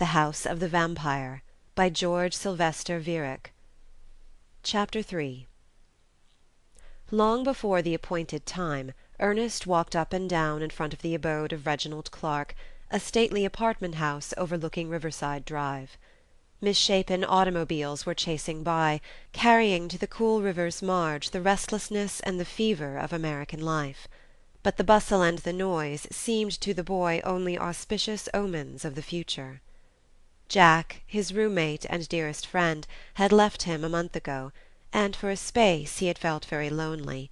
The House of the Vampire, by George Sylvester Viereck. Chapter 3. Long before the appointed time, Ernest walked up and down in front of the abode of Reginald Clarke, a stately apartment house overlooking Riverside Drive. Misshapen automobiles were chasing by, carrying to the cool river's marge the restlessness and the fever of American life. But the bustle and the noise seemed to the boy only auspicious omens of the future. Jack, his roommate and dearest friend, had left him a month ago, and for a space he had felt very lonely.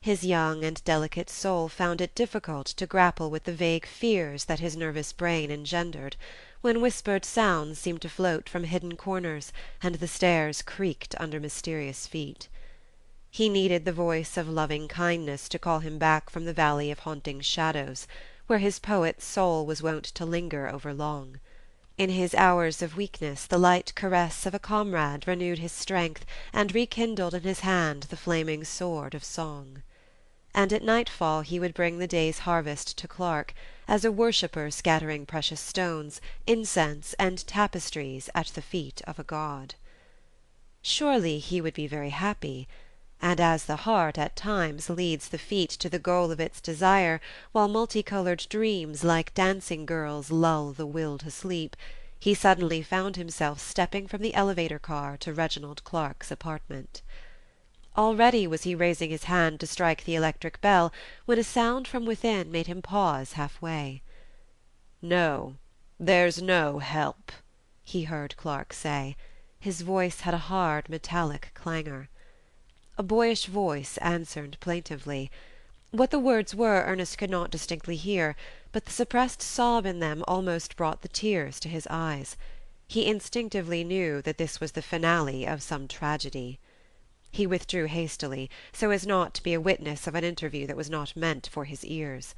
His young and delicate soul found it difficult to grapple with the vague fears that his nervous brain engendered, when whispered sounds seemed to float from hidden corners, and the stairs creaked under mysterious feet. He needed the voice of loving kindness to call him back from the valley of haunting shadows, where his poet's soul was wont to linger overlong. In his hours of weakness the light caress of a comrade renewed his strength and rekindled in his hand the flaming sword of song. And at nightfall he would bring the day's harvest to Clarke, as a worshipper scattering precious stones, incense, and tapestries at the feet of a god. Surely he would be very happy, and as the heart at times leads the feet to the goal of its desire, while multicolored dreams like dancing girls lull the will to sleep, he suddenly found himself stepping from the elevator car to Reginald Clarke's apartment. Already was he raising his hand to strike the electric bell, when a sound from within made him pause half-way. "No, there's no help," he heard Clarke say. His voice had a hard metallic clangor. A boyish voice answered plaintively. What the words were Ernest could not distinctly hear, but the suppressed sob in them almost brought the tears to his eyes. He instinctively knew that this was the finale of some tragedy. He withdrew hastily, so as not to be a witness of an interview that was not meant for his ears.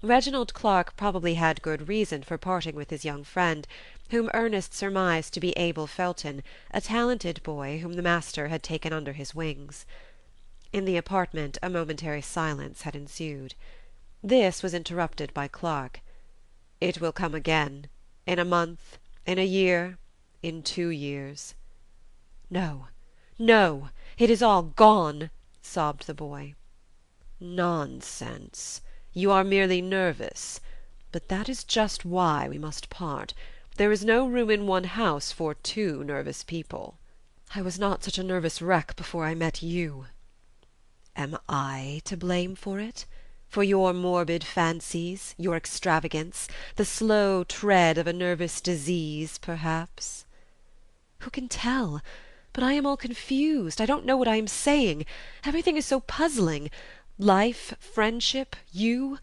Reginald Clarke probably had good reason for parting with his young friend, whom Ernest surmised to be Abel Felton, a talented boy whom the master had taken under his wings. In the apartment a momentary silence had ensued. This was interrupted by Clarke. "It will come again, in a month, in a year, in 2 years." "No, no, it is all gone," sobbed the boy. "Nonsense. You are merely nervous. But that is just why we must part. There is no room in one house for 2 nervous people." "I was not such a nervous wreck before I met you." "Am I to blame for it? For your morbid fancies, your extravagance, the slow tread of a nervous disease, perhaps?" "Who can tell? But I am all confused. I don't know what I am saying. Everything is so puzzling. Life, friendship, you.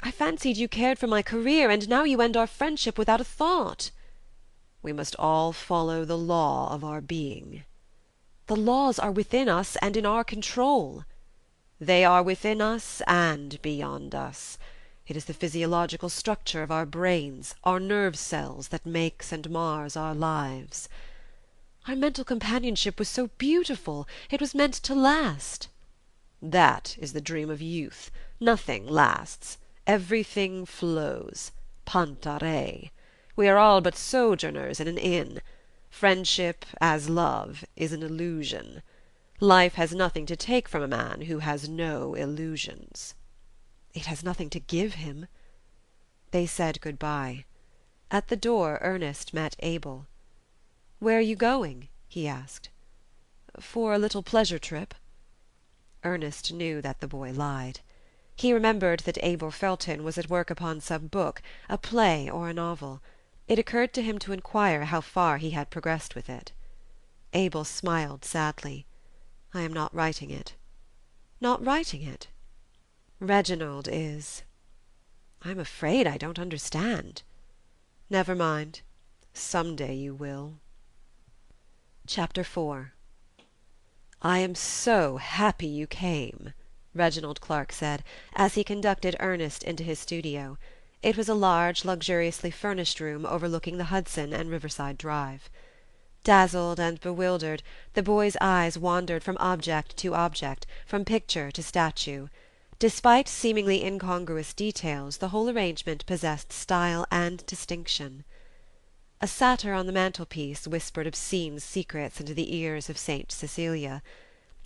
I fancied you cared for my career, and now you end our friendship without a thought." "We must all follow the law of our being." "The laws are within us and in our control." "They are within us and beyond us. It is the physiological structure of our brains, our nerve cells, that makes and mars our lives." "Our mental companionship was so beautiful. It was meant to last." "That is the dream of youth. Nothing lasts. Everything flows. Pantare. We are all but sojourners in an inn. Friendship, as love, is an illusion. Life has nothing to take from a man who has no illusions." "It has nothing to give him." They said good-bye. At the door Ernest met Abel. "Where are you going?" he asked. "For a little pleasure trip." Ernest knew that the boy lied. He remembered that Abel Felton was at work upon some book, a play or a novel. It occurred to him to inquire how far he had progressed with it. Abel smiled sadly. "I am not writing it." "Not writing it?" "Reginald is." "I'm afraid I don't understand." "Never mind. Some day you will." Chapter 4. "I am so happy you came," Reginald Clarke said, as he conducted Ernest into his studio. It was a large, luxuriously furnished room overlooking the Hudson and Riverside Drive. Dazzled and bewildered, the boy's eyes wandered from object to object, from picture to statue. Despite seemingly incongruous details, the whole arrangement possessed style and distinction. A satyr on the mantelpiece whispered obscene secrets into the ears of Saint Cecilia.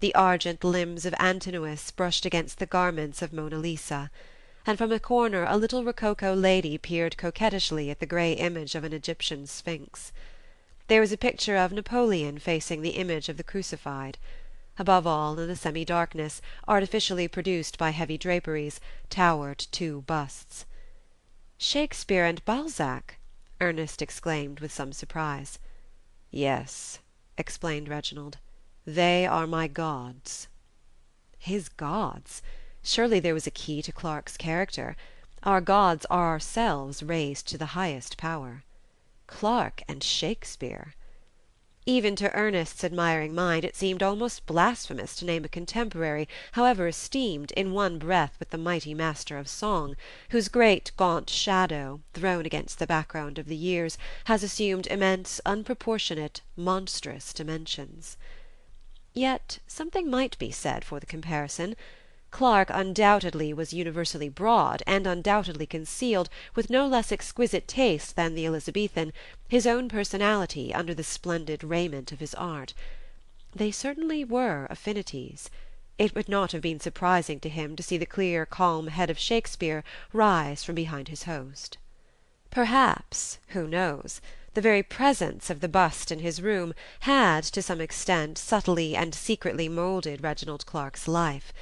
The argent limbs of Antinous brushed against the garments of Mona Lisa, and from a corner a little rococo lady peered coquettishly at the grey image of an Egyptian sphinx. There was a picture of Napoleon facing the image of the Crucified. Above all, in the semi-darkness, artificially produced by heavy draperies, towered two busts. "Shakespeare and Balzac!" Ernest exclaimed with some surprise. "Yes," explained Reginald. "They are my gods." His gods? Surely there was a key to Clarke's character. Our gods are ourselves raised to the highest power. Clarke and Shakespeare! Even to Ernest's admiring mind it seemed almost blasphemous to name a contemporary, however esteemed, in one breath with the mighty master of song, whose great gaunt shadow, thrown against the background of the years, has assumed immense, unproportionate, monstrous dimensions. Yet something might be said for the comparison. Clarke undoubtedly was universally broad, and undoubtedly concealed, with no less exquisite taste than the Elizabethan, his own personality under the splendid raiment of his art. They certainly were affinities. It would not have been surprising to him to see the clear, calm head of Shakespeare rise from behind his host. Perhaps, who knows, the very presence of the bust in his room had, to some extent, subtly and secretly moulded Reginald Clarke's life.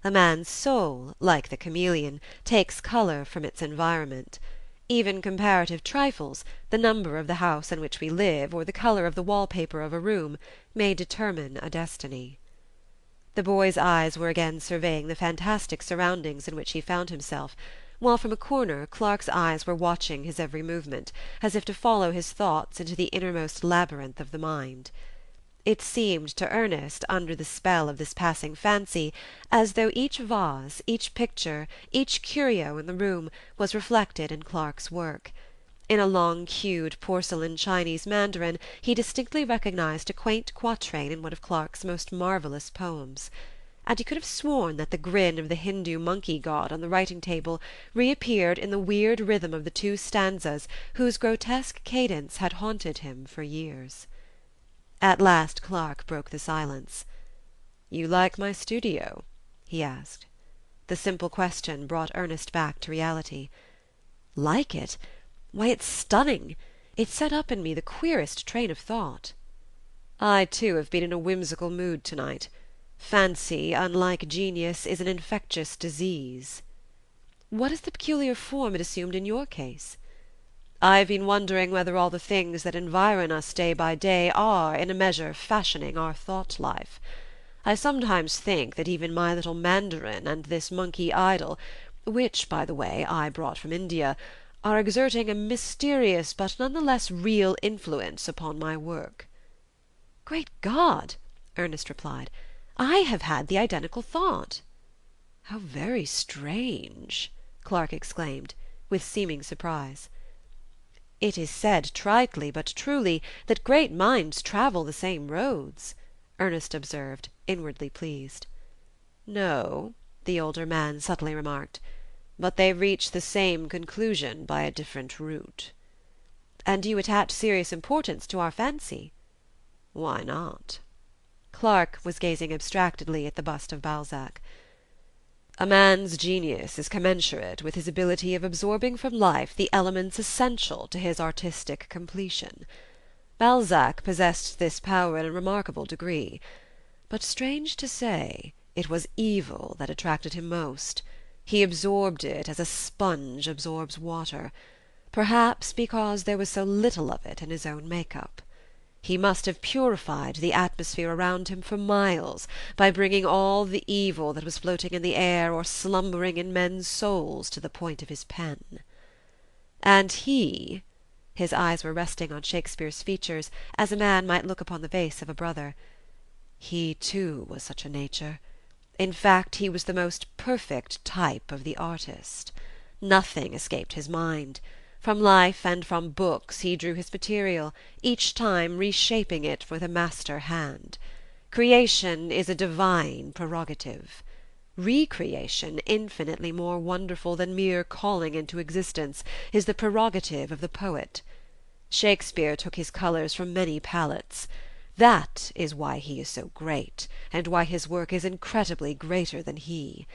A man's soul, like the chameleon, takes colour from its environment. Even comparative trifles, the number of the house in which we live, or the colour of the wall-paper of a room, may determine a destiny. The boy's eyes were again surveying the fantastic surroundings in which he found himself, while from a corner Clarke's eyes were watching his every movement, as if to follow his thoughts into the innermost labyrinth of the mind. It seemed to Ernest, under the spell of this passing fancy, as though each vase, each picture, each curio in the room was reflected in Clarke's work. In a long-queued porcelain Chinese mandarin he distinctly recognized a quaint quatrain in one of Clarke's most marvellous poems. And he could have sworn that the grin of the Hindu monkey god on the writing-table reappeared in the weird rhythm of the two stanzas whose grotesque cadence had haunted him for years. At last Clarke broke the silence. "You like my studio?" he asked. The simple question brought Ernest back to reality. "Like it? Why, it's stunning! It set up in me the queerest train of thought." "I, too, have been in a whimsical mood tonight. Fancy, unlike genius, is an infectious disease." "What is the peculiar form it assumed in your case?" "I have been wondering whether all the things that environ us day by day are, in a measure, fashioning our thought-life. I sometimes think that even my little mandarin and this monkey idol, which, by the way, I brought from India, are exerting a mysterious but none the less real influence upon my work." "Great God!" Ernest replied. "I have had the identical thought." "How very strange!" Clarke exclaimed, with seeming surprise. "It is said tritely but truly that great minds travel the same roads," Ernest observed, inwardly pleased. "No," the older man subtly remarked, "but they reach the same conclusion by a different route." "And you attach serious importance to our fancy?" "Why not?" Clarke was gazing abstractedly at the bust of Balzac. "A man's genius is commensurate with his ability of absorbing from life the elements essential to his artistic completion. Balzac possessed this power in a remarkable degree. But, strange to say, it was evil that attracted him most. He absorbed it as a sponge absorbs water, perhaps because there was so little of it in his own make-up. He must have purified the atmosphere around him for miles by bringing all the evil that was floating in the air or slumbering in men's souls to the point of his pen. And he," his eyes were resting on Shakespeare's features as a man might look upon the face of a brother, "he too was such a nature. In fact, he was the most perfect type of the artist. Nothing escaped his mind. From life and from books he drew his material, each time reshaping it for the master hand. Creation is a divine prerogative. Recreation, infinitely more wonderful than mere calling into existence, is the prerogative of the poet. Shakespeare took his colours from many palettes. That is why he is so great, and why his work is incredibly greater than he.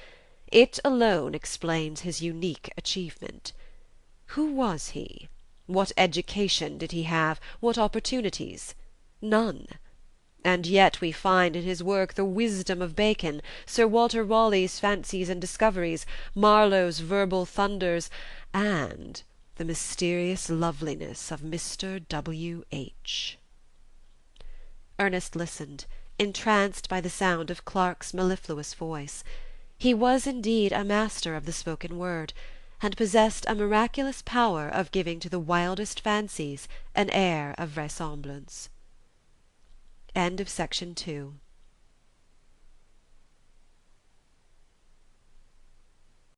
It alone explains his unique achievement. Who was he? What education did he have? What opportunities? None. And yet we find in his work the wisdom of Bacon, Sir Walter Raleigh's fancies and discoveries, Marlowe's verbal thunders, and the mysterious loveliness of Mr. W.H. Ernest listened, entranced by the sound of Clarke's mellifluous voice. He was indeed a master of the spoken word, and possessed a miraculous power of giving to the wildest fancies an air of vraisemblance. End of Section 2.